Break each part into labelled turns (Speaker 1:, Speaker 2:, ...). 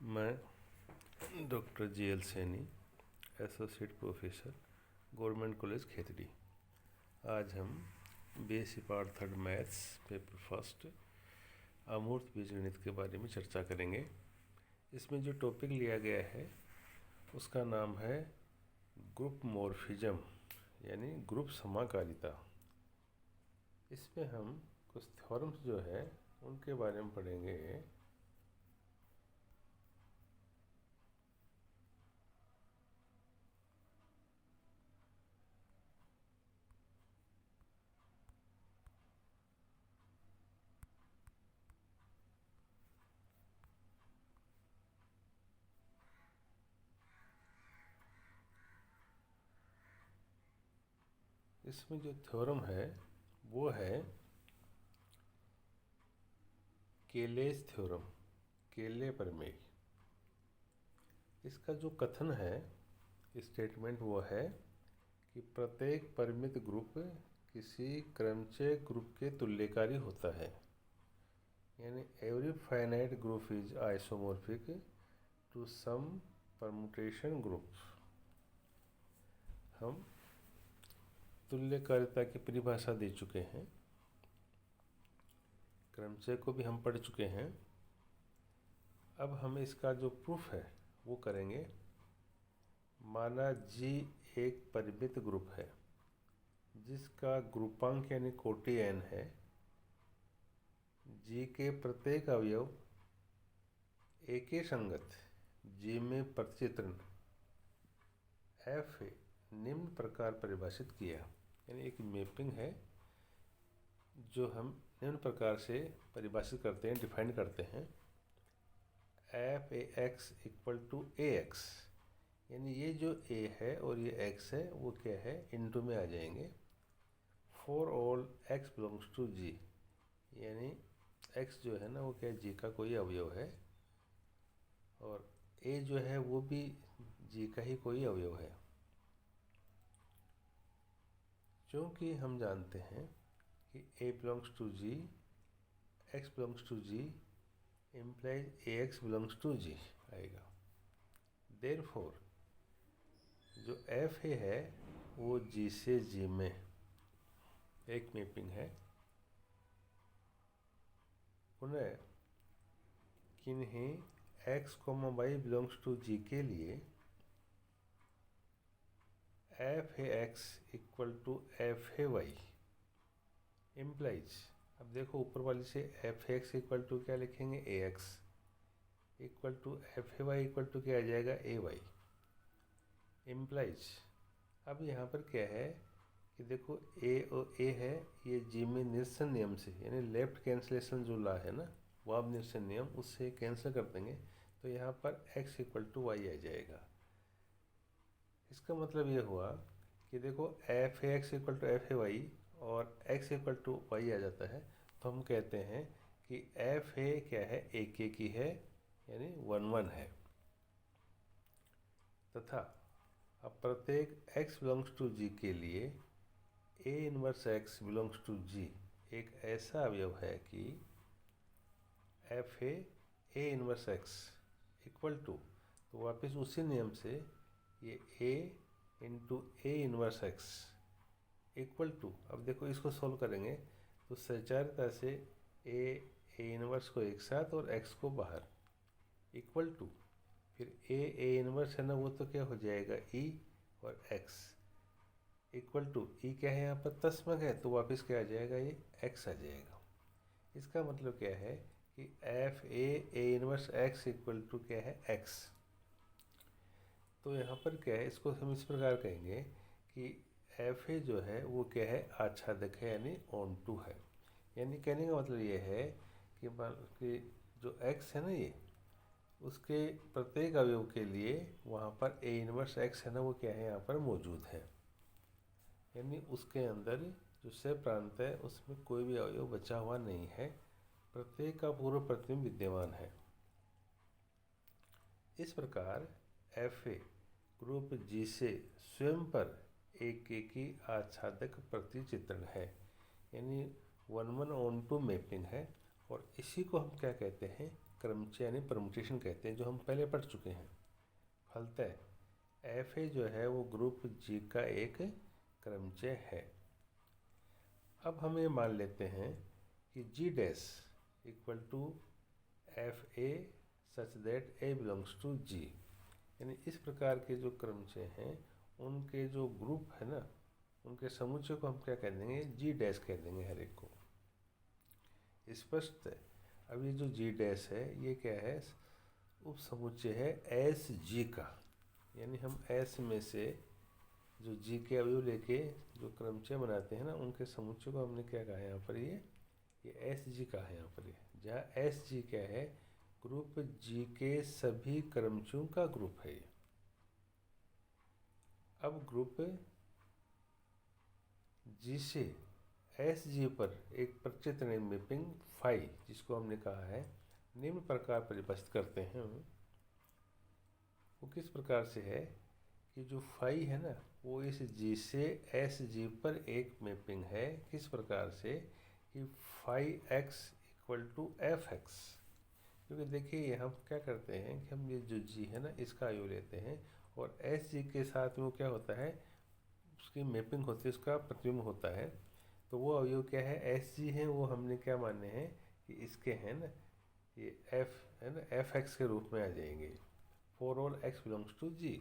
Speaker 1: मैं doctor G L. Saini, associate professor, government college Khetri. आज हम BSc part 3 maths paper first अमूर्त बीजगणित के बारे में चर्चा करेंगे। इसमें जो टॉपिक लिया गया है उसका नाम है ग्रुप मॉर्फिज्म, यानी ग्रुप समाकारिता। इसमें हम कुछ थ्योरम्स जो है उनके बारे में पढ़ेंगे। इसमें जो थ्योरम है वो है केलेज थ्योरम, केले प्रमेय। इसका जो कथन है, स्टेटमेंट, वो है कि प्रत्येक परिमित ग्रुप किसी क्रमचय ग्रुप के तुल्यकारी होता है, यानी every finite group is isomorphic to some permutation group. हम तुल्यकारिता की परिभाषा दे चुके हैं, क्रमचय को भी हम पढ़ चुके हैं। अब हम इसका जो प्रूफ है वो करेंगे। माना जी एक परिमित ग्रुप है जिसका ग्रुपांक यानी कोटि n है। जी के प्रत्येक अवयव एके संगत जी में प्रतिचित्रण f निम्न प्रकार परिभाषित किया, यानी एक मैपिंग है जो हम निम्न प्रकार से परिभाषित करते हैं, डिफाइन करते हैं। F a x equal to a x, यानी ये जो a है और ये x है वो क्या है, इनटू में आ जाएंगे। For all x belongs to g, यानी x जो है ना वो क्या है, g का कोई अवयव है, और a जो है वो भी g का ही कोई अवयव है। क्योंकि हम जानते हैं कि a belongs to g, x belongs to g implies ax belongs to g आएगा। देयरफॉर जो f है वो g से g में एक मैपिंग है। पुनः किन्हीं x, y belongs to g के लिए f a x equal to f a y implies, अब देखो ऊपर वाली से एफ एक्स इक्वल टू क्या लिखेंगे, a x equal to f a y equal to क्या आ जाएगा, ए वाई इम्प्लाइज। अब यहाँ पर क्या है कि देखो ए और ए है, ये जी में निरसन नियम से, यानी लेफ्ट कैंसलेशन जो ला है ना, वाब निरसन नियम, उससे कैंसिल कर देंगे तो यहाँ पर x इक्वल टू वाई आ जाएगा। इसका मतलब ये हुआ कि देखो f a x equal to f a y और x इक्वल टू वाई आ जाता है, तो हम कहते हैं कि एफ ए क्या है, ए के की है, यानी 1 1 है। तथा अब प्रत्येक x बिलोंग्स टू g के लिए a inverse x belongs to g एक ऐसा अवयव है कि f a inverse x equal to, तो वापस उसी नियम से ये a into a inverse x equal to, अब देखो इसको सोल्व करेंगे तो सचारिता से ए इनवर्स को एक साथ और x को बाहर इक्वल टू, फिर ए इनवर्स है ना वो तो क्या हो जाएगा, e और x इक्वल टू, e क्या है यहाँ पर तस्मक है तो वापस क्या आ जाएगा, ये x आ जाएगा। इसका मतलब क्या है कि f a inverse x equal to क्या है, x। तो यहाँ पर क्या है, इसको हम इस प्रकार कहेंगे कि एफ ए जो है वो क्या है, आच्छादक है, यानी ऑन टू है। यानी कहने का मतलब ये है कि जो x है ना, ये उसके प्रत्येक अवयव के लिए वहाँ पर ए इनवर्स x है ना वो क्या है, यहाँ पर मौजूद है। यानी उसके अंदर जो से प्रांत है उसमें कोई भी अवयव बचा हुआ नहीं है, प्रत्येक का पूर्व प्रतिबिंब विद्यमान है। इस प्रकार एफ ए ग्रुप जी से स्वयं पर एक की आच्छादक प्रतिचित्रण है, यानी 1 1 ऑन टू मैपिंग है, और इसी को हम क्या कहते हैं, क्रमचय यानी परमुटेशन कहते हैं, जो हम पहले पढ़ चुके हैं। फलतः एफ ए जो है वो ग्रुप जी का एक क्रमचय है। अब हम ये मान लेते हैं कि g dash equal to f a such that a belongs to g, यानी इस प्रकार के जो क्रमचय हैं उनके जो ग्रुप है ना, उनके समुच्चय को हम क्या कह देंगे, जी डैश कह देंगे हर एक को। स्पष्ट है। अब ये जो जी डैश है ये क्या है, उप समुच्चय है एस जी का, यानी हम एस में से जो जी के अवयव लेके जो क्रमचय बनाते हैं ना, उनके समुच्चय को हमने क्या कहा है यहाँ पर, ये एस जी का है यहाँ पर, जहाँ एस जी क्या है, ग्रुप जी के सभी क्रमचयों का ग्रुप है। अब ग्रुप जी से एस जी पर एक प्रचित्र मैपिंग फाई, जिसको हमने कहा है निम्न प्रकार परिभाषित करते हैं। वो किस प्रकार से है कि जो फाई है ना, वो इस जी से एस जी पर एक मैपिंग है। किस प्रकार से कि phi x equal to f x, क्योंकि देखिए हम क्या करते हैं कि हम ये जो जी है ना इसका अवयव लेते हैं और एस जी के साथ में वो क्या होता है, उसकी मैपिंग होती है, उसका प्रतिबिंब होता है। तो वो अवयव क्या है, एस जी है, वो हमने क्या माने हैं कि इसके हैं ना, ये एफ है ना, एफ एक्स के रूप में आ जाएंगे for all x belongs to g.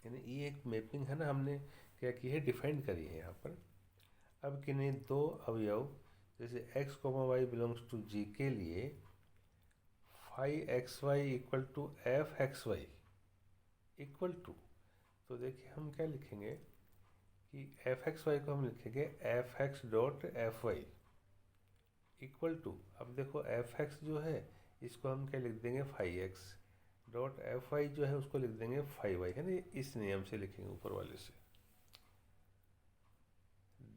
Speaker 1: यानी ये एक मैपिंग है ना, हमने क्या की है, डिफाइन करी है यहाँ पर। अब किन्हीं दो अवयव जैसे x comma y belongs to g के लिए phi x y equal to f x y equal to, तो देखिए हम क्या लिखेंगे कि एफ एक्स वाई को हम लिखेंगे f x dot f y equal to, अब देखो एफ एक्स जो है इसको हम क्या लिख देंगे, phi x dot f y जो है उसको लिख देंगे फाई वाई, है ना, इस नियम से लिखेंगे ऊपर वाले से।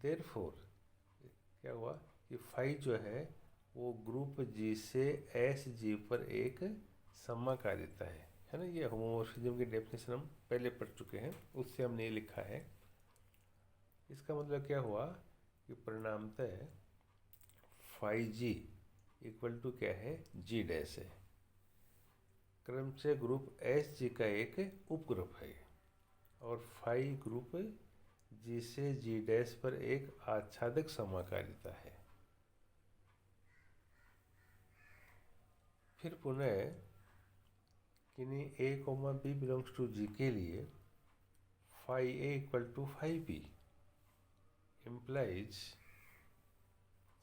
Speaker 1: देयरफॉर क्या हुआ कि फाई जो है वो ग्रुप जी से एस जी पर एक समाकारिता है ना। ये होमोमॉर्फिज्म की डेफिनेशन हम पहले पढ़ चुके हैं, उससे हमने ये लिखा है। इसका मतलब क्या हुआ कि परिणामतः फाई जी इक्वल टू क्या है, जी डैश है, क्रमचय ग्रुप एस जी का एक उपग्रुप है, और फाई ग्रुप जी से जी डैश पर एक आच्छादक समाकारिता है। फिर पुनः किन्हीं a comma b belongs to g के लिए phi a equal to phi b implies,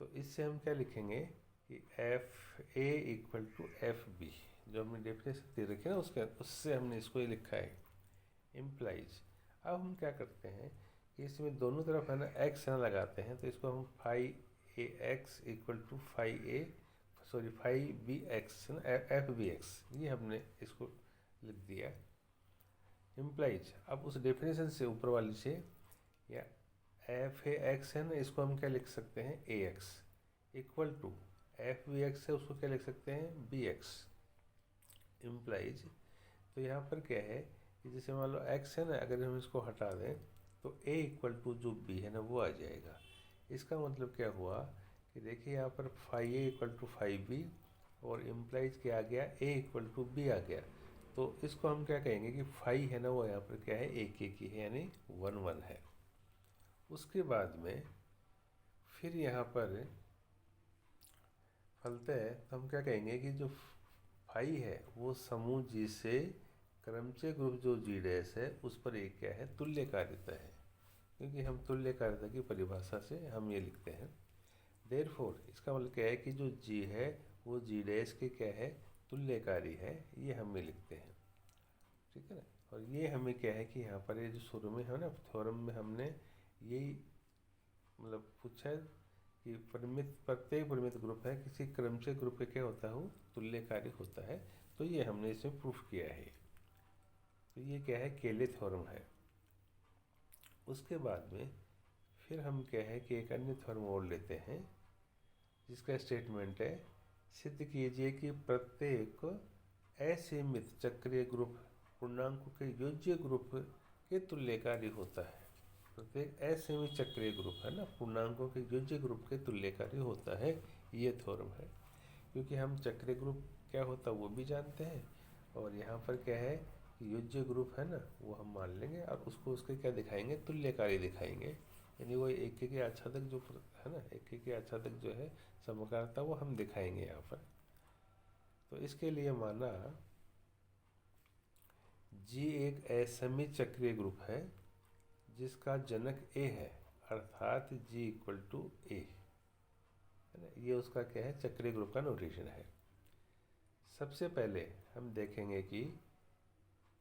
Speaker 1: तो इससे हम क्या लिखेंगे कि f a equal to f b, जो हमने डेफिनेशन दे रखी है ना उससे हमने इसको ये लिखा है इम्प्लाइज। अब हम क्या करते हैं कि इसमें दोनों तरफ है ना एक्स ना लगाते हैं, तो इसको हम phi a x equal to phi a sorry phi b x है ना, एफ बी एक्स, ये हमने इसको लिख दिया इम्प्लाइज। अब उस डेफिनेशन से ऊपर वाली से या एफ ए एक्स है ना, इसको हम क्या लिख सकते हैं, a x equal to f b x है, उसको क्या लिख सकते हैं, बी एक्स इम्प्लाइज। तो यहाँ पर क्या है कि जैसे मान लो एक्स है ना, अगर हम इसको हटा दें तो ए इक्वल टू जो बी है ना वो आ जाएगा। इसका मतलब क्या हुआ कि देखिए यहाँ पर phi a equal to phi b और इम्प्लाइज क्या आ गया, ए इक्वल टू बी आ गया। तो इसको हम क्या कहेंगे कि फाई है ना वो यहाँ पर क्या है, एक ही है, यानी 1 1 है। उसके बाद में फिर यहाँ पर फलतः तो हम क्या कहेंगे कि जो फाई है वो समूह जी से क्रमचय ग्रुप जो जी डैश है उस पर एक क्या है, तुल्यकारिता है, क्योंकि हम तुल्यकारिता की परिभाषा से हम ये लिखते हैं। देयरफॉर इसका मतलब क्या है कि जो जी है वो जी डैश के क्या है, तुल्यकारी है, ये हम ये लिखते हैं, ठीक है ना। और ये हमें क्या है कि यहाँ पर ये जो शुरू में है ना थ्योरम में हमने यही मतलब पूछा है कि प्रत्येक परिमित ग्रुप है किसी क्रमचय ग्रुप के क्या होता है, वो तुल्यकारी होता है। तो ये हमने इसमें प्रूफ किया है। तो ये क्या है, केले थ्योरम है। उसके बाद में फिर हम क्या है कि एक अन्य थ्योरम और लेते हैं जिसका स्टेटमेंट है, सिद्ध कीजिए कि प्रत्येक असीमित चक्रीय ग्रुप पूर्णांकों के योज्य ग्रुप के तुल्यकारी होता है। प्रत्येक असीमित चक्रीय ग्रुप है ना, पूर्णांकों के योज्य ग्रुप के तुल्यकारी होता है, ये थ्योरम है। क्योंकि हम चक्रीय ग्रुप क्या होता है वो भी जानते हैं, और यहाँ पर क्या है कि योज्य ग्रुप है ना वो हम मान लेंगे, और उसको उसके क्या दिखाएंगे, तुल्यकारी दिखाएंगे, यानी वो एक के आच्छादक जो है ना, एक के आच्छादक जो है समकारता वो हम दिखाएंगे यहाँ पर। तो इसके लिए माना जी एक असममित चक्रीय ग्रुप है जिसका जनक ए है, अर्थात जी इक्वल टू ए, है ना, ये उसका क्या है, चक्रीय ग्रुप का नोटेशन है। सबसे पहले हम देखेंगे कि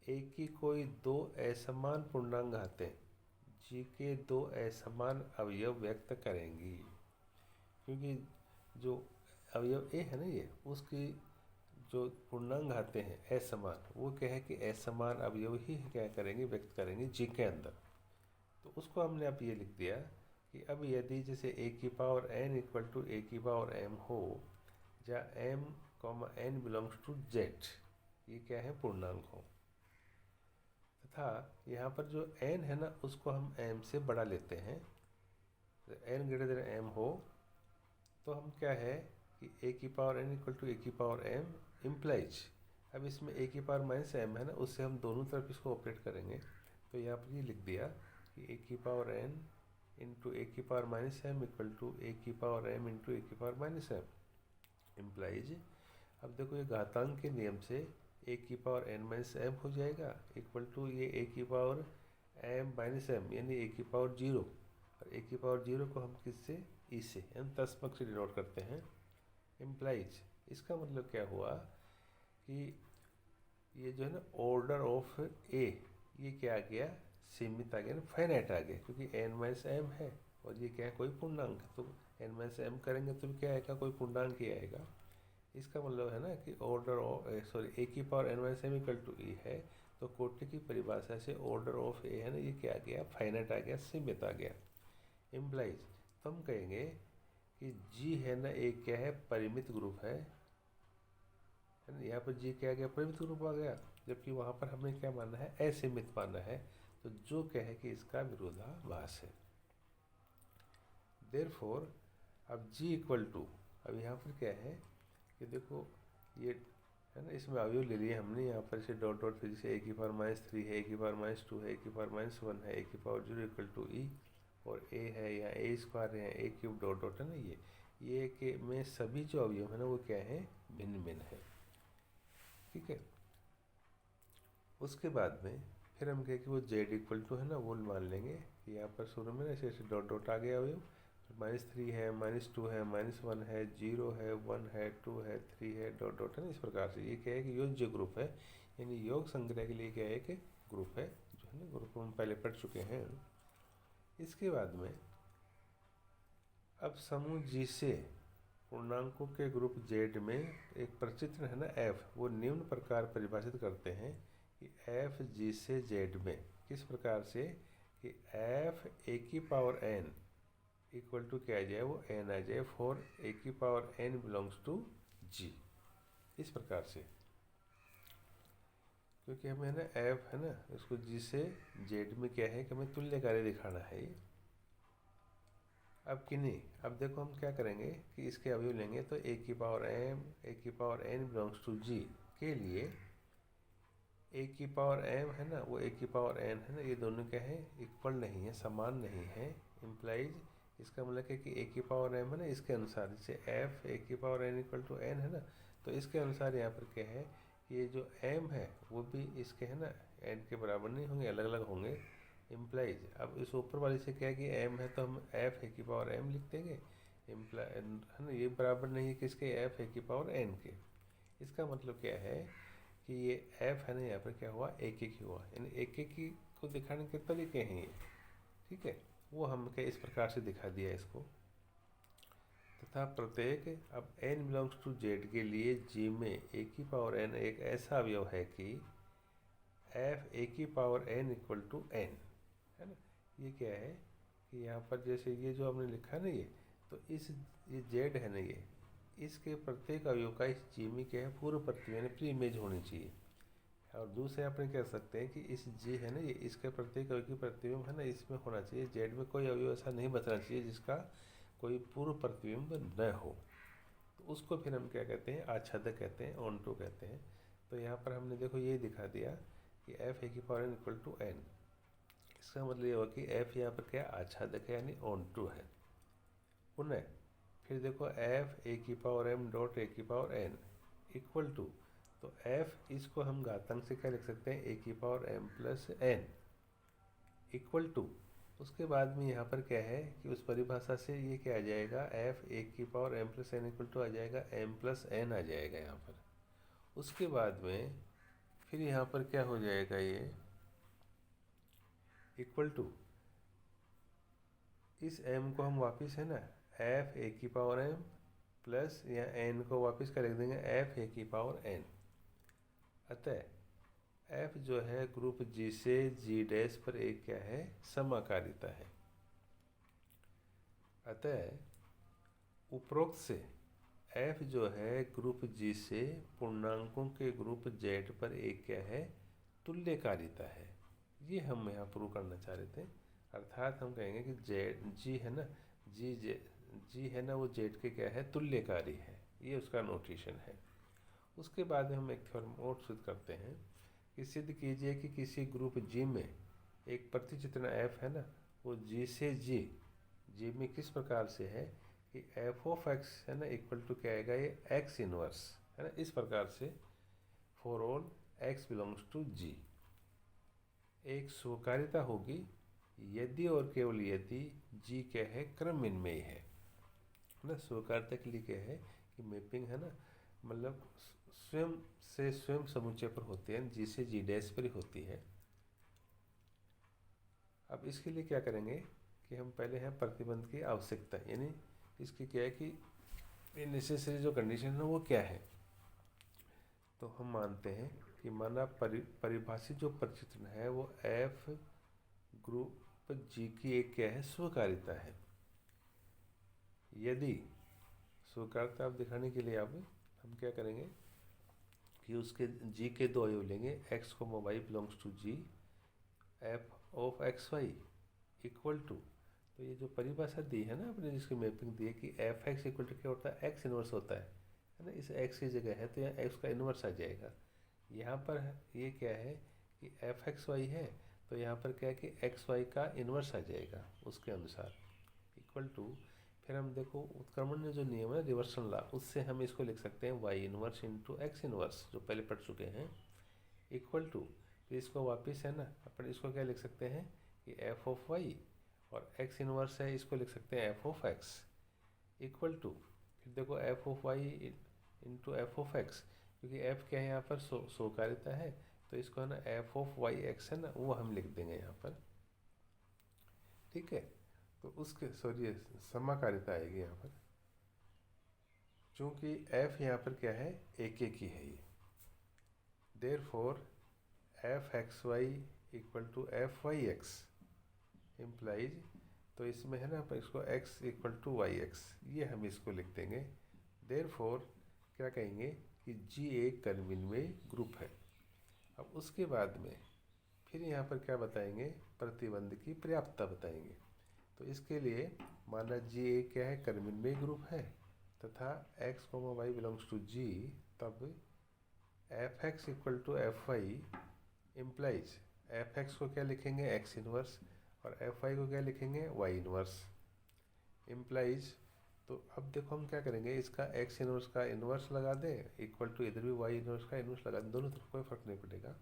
Speaker 1: ए की कोई दो असमान पूर्णांक घातें जी के दो असमान अवयव व्यक्त करेंगी, क्योंकि जो अवयव ए है ना ये, उसकी जो पूर्णांक घातें हैं असमान, वो क्या है कि असमान अवयव ही क्या करेंगे, व्यक्त करेंगे जी के अंदर। तो उसको हमने अब ये लिख दिया कि अब यदि जैसे ए की power n equal to a की पावर m हो, जहाँ m n belongs to z, ये क्या है, पूर्णांक हो, तथा यहाँ पर जो n है ना उसको हम m से बड़ा लेते हैं, तो n ग्रेटर देन m हो, तो हम क्या है कि a की power n equal to a की पावर m इम्प्लाइज, अब इसमें a की पावर माइनस m है ना, उससे हम दोनों तरफ इसको ऑपरेट करेंगे। तो यहाँ पर ये लिख दिया कि a की पावर n इंटू ए की power minus m equal to a की पावर m इंटू ए की पावर माइनस m इम्प्लाइज, अब देखो ये घातांक के नियम से ए की पावर n माइनस m हो जाएगा इक्वल टू ये ए की पावर m माइनस m, यानी ए की पावर 0, और ए की पावर 0 को हम किससे, ई से, यानी तस्मक से डिनोट करते हैं, इम्प्लाइज। इसका मतलब क्या हुआ कि ये जो है ना ऑर्डर ऑफ ए, ये क्या आ गया, सीमित आ गया ना, फाइनाइट आ गया, क्योंकि n माइनस m है और ये क्या है, कोई पूर्णांक है, तो n माइनस m करेंगे तो क्या आएगा, कोई पूर्णांक ही आएगा। इसका मतलब है ना कि ऑर्डर ए की power n minus m equal to e है, तो कोटि की परिभाषा से ऑर्डर ऑफ ए है ना, ये क्या आ गया, फाइनाइट आ गया, सीमित आ गया, इम्प्लाइज। तो हम कहेंगे कि जी है ना एक क्या है, परिमित ग्रुप है ना, यहाँ पर जी क्या आ गया, परिमित ग्रुप आ गया, जबकि वहाँ पर हमें क्या मानना है, असीमित मानना है, तो जो क्या है कि इसका विरोधाभास है। देयरफॉर अब जी इक्वल टू, अब यहाँ पर क्या है कि देखो ये है ना, इसमें अवयव ले लिए हमने, यहाँ पर से डॉट डॉट, फिर जैसे ए की पावर माइनस 3 है, ए की पावर माइनस 2 है, ए की पावर माइनस 1 है, ए की पावर 0 इक्वल टू ई, और ए है यहाँ ए स्क्वायर है, ए क्यूब डॉट डॉट है ना, ये के में सभी जो अवयव है ना वो क्या है, भिन्न भिन्न है, ठीक है। उसके बाद में फिर हम कहें कि वो जेड इक्वल टू है ना, वो मान लेंगे कि यहाँ पर शुरू में ना ऐसे ऐसे डॉट डॉट आ गया अवयव, -3 है, -2 है, -1 है, 0 है, 1 है, 2 है, 3 है, डॉट डॉट है ना, इस प्रकार से ये क्या है कि योज्य ग्रुप है, यानी योग संग्रह के लिए क्या है कि ग्रुप है, जो है ना ग्रुप हम पहले पढ़ चुके हैं। इसके बाद में अब समूह जी से पूर्णांकों के ग्रुप जेड में एक प्रचित्र है ना एफ, वो निम्न प्रकार परिभाषित करते हैं कि एफ जी से जेड में किस प्रकार से, कि एफ ए की पावर एन इक्वल टू क्या आ जाए, वो एन आ जाए, फॉर ए की पावर एन बिलोंग्स टू जी, इस प्रकार से, क्योंकि हमें है ना एफ है ना, इसको जी से जेड में क्या है कि हमें तुल्यकारी दिखाना है ये। अब कि नहीं, अब देखो हम क्या करेंगे कि इसके अवयव लेंगे, तो ए की पावर एम, ए की power N belongs to g के लिए ए की पावर एम है ना, वो ए की पावर एन है ना, ये दोनों क्या है, इक्वल नहीं है, समान नहीं है, इम्प्लाइज। इसका मतलब है कि ए की पावर एम है ना, इसके अनुसार जैसे एफ ए की power n equal to n है ना, तो इसके अनुसार यहाँ पर क्या है कि ये जो एम है वो भी इसके है ना एन के बराबर नहीं होंगे, अलग अलग होंगे, इम्प्लाइज। अब इस ऊपर वाले से क्या है कि एम है तो हम एफ ए की पावर एम लिख देंगे, इम्प्लाई है ना, ये बराबर नहीं है किसके, एफ ए की पावर एन के। इसका मतलब क्या है कि ये एफ है ना, यहाँ पर क्या हुआ, एक एक ही हुआ, यानी एक एक ही को दिखाने के तरीके हैं ये, ठीक है, वो हम क्या इस प्रकार से दिखा दिया इसको। तथा प्रत्येक अब n बिलोंग्स टू जेड के लिए जी में ए की पावर n एक ऐसा अवयव है कि एफ ए की power n equal to n, है ना। ये क्या है कि यहाँ पर जैसे ये जो हमने लिखा है ना ये, तो ये जेड है ना, ये इसके प्रत्येक अवयव का इस जी में क्या है, पूर्व प्रतिबिंब यानी प्री इमेज होनी चाहिए। और दूसरे अपने कह सकते हैं कि इस जी है ना, ये इसके प्रत्येक अवयव की प्रतिबिंब है ना इसमें होना चाहिए, जेड में कोई अवयव ऐसा नहीं बचना चाहिए जिसका कोई पूर्व प्रतिबिंब न हो। तो उसको फिर हम क्या कहते हैं, आच्छादक कहते हैं, ऑन टू कहते हैं। तो यहाँ पर हमने देखो ये दिखा दिया कि एफ ए की power n equal to n. इसका मतलब ये हुआ कि एफ यहाँ पर क्या आच्छादक है यानी ऑन टू है। पुनः फिर देखो एफ ए की पावर एम डॉट ए की पावर एन इक्वल टू, तो एफ इसको हम घातांक से क्या लिख सकते हैं, ए की power m plus n equal to, उसके बाद में यहाँ पर क्या है कि उस परिभाषा से ये क्या आ जाएगा, एफ ए की power m plus n equal to आ जाएगा एम प्लस एन आ जाएगा यहाँ पर। उसके बाद में फिर यहाँ पर क्या हो जाएगा, ये इक्वल टू इस m को हम वापस है ना एफ ए की पावर m प्लस या n को वापस कर लिख देंगे एफ ए की पावर n। अतः f जो है ग्रुप G से G डैश पर एक क्या है, समाकारिता है। अतः उपरोक्त से f जो है ग्रुप G से पूर्णांकों के ग्रुप Z पर एक क्या है, तुल्यकारिता है। ये हम यहाँ प्रूव करना चाह रहे थे। अर्थात हम कहेंगे कि G है ना, G है ना, वो Z के क्या है, तुल्यकारी है। ये उसका नोटेशन है। उसके बाद हम एक थ्योरम और सिद्ध करते हैं कि सिद्ध कीजिए कि किसी ग्रुप G में एक प्रतिचित्रण f है ना, वो G से G में किस प्रकार से है कि f ऑफ x है ना इक्वल टू क्या आएगा, ये x इनवर्स है ना, इस प्रकार से for all x belongs to G एक स्वकारिता होगी यदि और केवल यदि G क्या है, क्रमविन्मयी है ना। स्वकारिता के लिए क्या है कि मैपिंग है ना, मतलब स्वयं से स्वयं समुच्चय पर होते हैं, G से G डैश पर ही होती है। अब इसके लिए क्या करेंगे कि हम पहले हैं प्रतिबंध की आवश्यकता, यानी इसकी क्या है कि नेसेसरी जो कंडीशन है वो क्या है। तो हम मानते हैं कि माना परिभाषित जो प्रतिचित्रण है वो f ग्रुप G की एक क्या है, स्वकारिता है। यदि स्वकारिता आप दिखाने के लिए अब हम क्या करेंगे कि उसके G के दो अवयव लेंगे, x को y belongs to G f of x y equal to, तो ये जो परिभाषा दी है ना आपने, जिसकी मैपिंग दी है कि एफ एक्स इक्वल टू क्या होता है, x इनवर्स होता है ना। इस x की जगह है तो यहाँ x का इनवर्स आ जाएगा। यहाँ पर ये क्या है कि एफ एक्स वाई है, तो यहाँ पर क्या है कि एक्स वाई का इन्वर्स आ जाएगा उसके अनुसार इक्वल टू। फिर हम देखो उत्क्रमण जो नियम है रिवर्सल लॉ, उससे हम इसको लिख सकते हैं y inverse into x inverse, जो पहले पढ़ चुके हैं, इक्वल टू। फिर इसको वापस है ना अपन इसको क्या लिख सकते हैं कि एफ ऑफ वाई, और एक्स इनवर्स है इसको लिख सकते हैं f of x equal to. फिर देखो f of y into f of x, क्योंकि एफ क्या है यहाँ पर स्वकारिता है, तो इसको है ना एफ ऑफ वाई एक्स है ना, वो हम लिख देंगे यहाँ पर, ठीक है। तो उसके सॉरी समाकारिता आएगी यहाँ पर, चूँकि एफ यहाँ पर क्या है, एक एक ही है ये, therefore f x y equal to f y x implies, तो इसमें है ना पर इसको x equal to y x, ये हम इसको लिख देंगे। देयरफॉर क्या कहेंगे कि G एक क्रमविन्मयी ग्रुप है। अब उसके बाद में फिर यहाँ पर क्या बताएंगे, प्रतिबंध की पर्याप्तता बताएंगे। तो इसके लिए माना G एक क्या है, क्रमविन्मयी ग्रुप है तथा x, y belongs to G, तब f x equal to f y implies f x को क्या लिखेंगे, एक्स इनवर्स, और एफ वाई को क्या लिखेंगे, वाई इनवर्स इम्प्लाइज। तो अब देखो हम क्या करेंगे, इसका एक्स इनवर्स का इनवर्स लगा दें इक्वल टू इधर भी वाई इनवर्स का इनवर्स लगा दें, दोनों तरफ कोई फर्क नहीं पड़ेगा।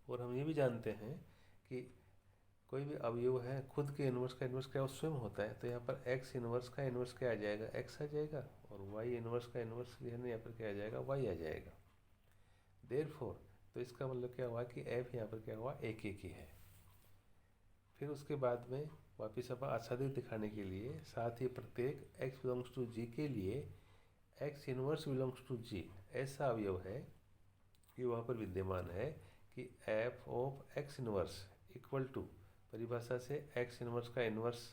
Speaker 1: और हम ये भी जानते हैं कि कोई भी अवयव है खुद के इनवर्स का इनवर्स क्या स्वयं होता है, तो यहाँ पर एक्स इनवर्स का इनवर्स क्या आ जाएगा, एक्स आ जाएगा, और वाई इनवर्स का इनवर्स जो है ना यहाँ पर क्या आ जाएगा, वाई आ जाएगा। देयरफॉर तो इसका मतलब क्या हुआ कि एफ यहाँ पर क्या हुआ, एक एक ही है। फिर उसके बाद में वापिस अब आच्छादित दिखाने के लिए साथ ही प्रत्येक x बिलोंग्स टू G के लिए x inverse belongs to G ऐसा अवयव है कि वहाँ पर विद्यमान है कि f of x inverse equal to, परिभाषा से x इनवर्स का इनवर्स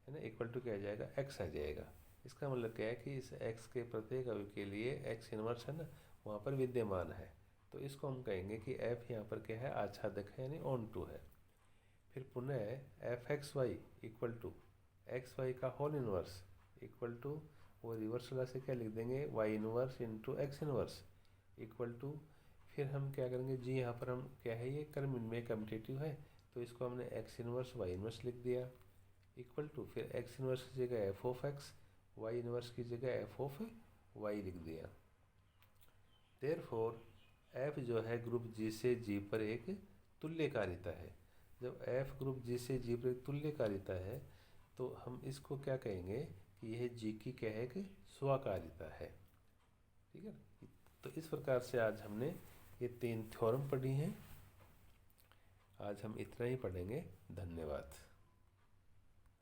Speaker 1: है ना इक्वल टू क्या आ जाएगा, x आ जाएगा। इसका मतलब क्या है कि इस x के प्रत्येक अवयव के लिए x इनवर्स है ना वहाँ पर विद्यमान है, तो इसको हम कहेंगे कि f यहाँ पर क्या है, आच्छादक है यानी ऑन टू है। फिर पुनः f x y equal to x y का होल इनवर्स इक्वल टू वो रिवर्स वाला से क्या लिख देंगे, y inverse into x inverse equal to, फिर हम क्या करेंगे जी, यहाँ पर हम क्या है, ये कर्म इनमें कम्पिटेटिव है तो इसको हमने एक्स इनवर्स वाई इनवर्स लिख दिया इक्वल टू, फिर एक्स इनवर्स की जगह f of x, y inverse की जगह एफ ऑफ वाई लिख दिया। देयरफॉर एफ जो है ग्रुप जी से जी पर एक तुल्यकारिता है। जब एफ ग्रुप जी से जी पर एक तुल्यकारिता है तो हम इसको क्या कहेंगे कि यह जी की क्या है, कि स्वकारिता है। ठीक है, तो इस प्रकार से आज हमने ये 3 थ्योरम पढ़ी हैं। आज हम इतना ही पढ़ेंगे। धन्यवाद।